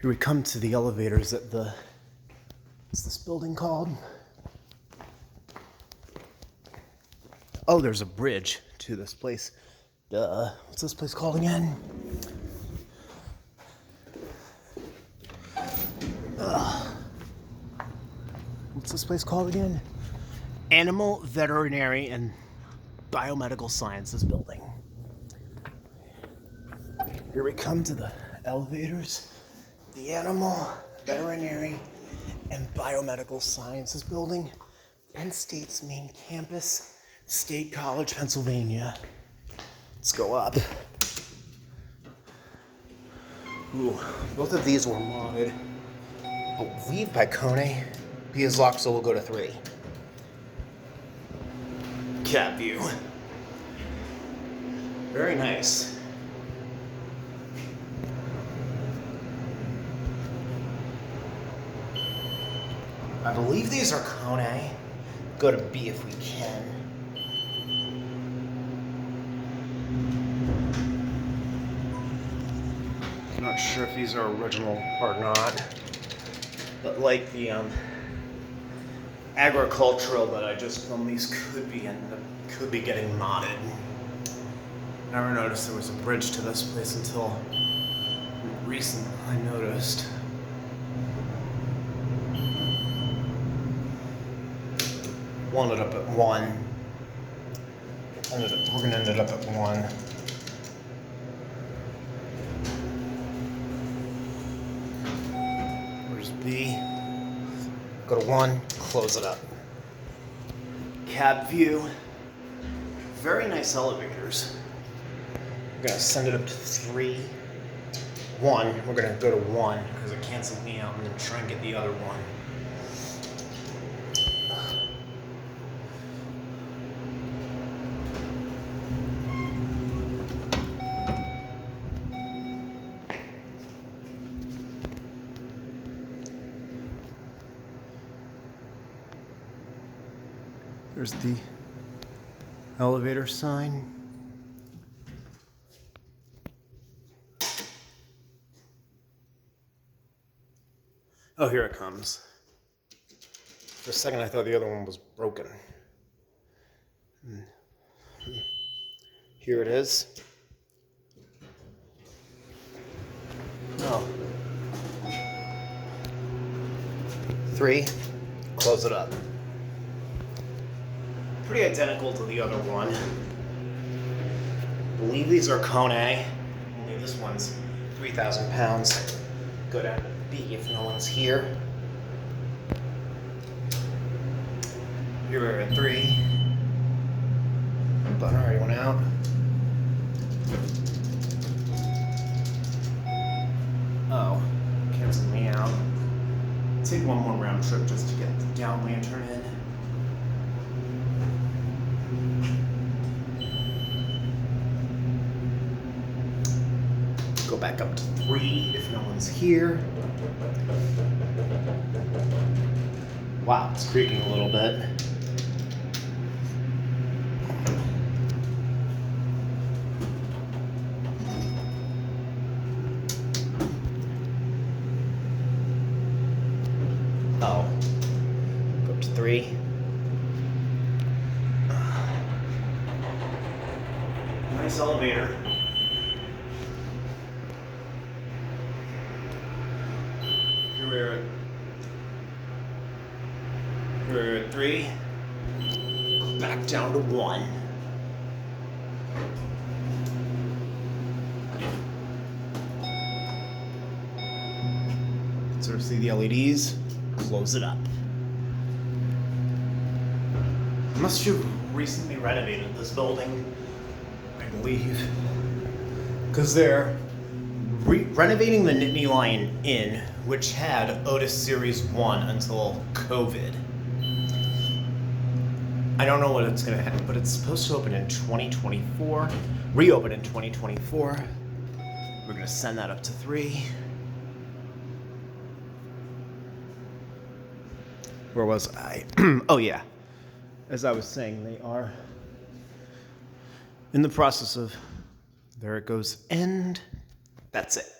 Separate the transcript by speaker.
Speaker 1: Here we come to the elevators at the, what's this building called? Oh, there's a bridge to this place. Duh. What's this place called again? What's this place called again? Animal Veterinarian and Biomedical Sciences Building. Here we come to the elevators. The Animal Veterinary and Biomedical Sciences Building, Penn State's main campus, State College, Pennsylvania. Let's go up. Ooh, both of these were modded, I believe, by Kone. Bldg, so we'll go to 3. Cat view. Very nice. I believe these are Kone. Go to B if we can. I'm not sure if these are original or not, but like the agricultural that I just filmed, these could be getting modded. Never noticed there was a bridge to this place until recently I noticed. We'll end up at 1. We're gonna end up at 1. Where's B? Go to 1, close it up. Cab view. Very nice elevators. We're gonna send it up to 3. 1, we're gonna go to 1 because it canceled me out and then try and get the other one. There's the elevator sign. Oh, here it comes. For a second I thought the other one was broken. Here it is. Oh. 3, close it up. Pretty identical to the other one. I believe these are Kone. Only this one's 3,000 pounds. Go down to B if no one's here. Here we're at 3. Button already went out. Oh, canceled me out. Take one more round trip just to get the down lantern in. Go back up to 3 if no one's here. Wow, it's creaking a little bit. Oh, go up to 3. Nice elevator. We're at 3. Back down to 1. Sort of see the LEDs. Close it up. Must have recently renovated this building, I believe, because they're renovating the Nittany Lion Inn, which had Otis Series 1 until COVID. I don't know what it's going to have, but it's supposed to open in 2024, reopen in 2024. We're going to send that up to 3. Where was I? Oh yeah. As I was saying, they are in the process of, there it goes, and that's it.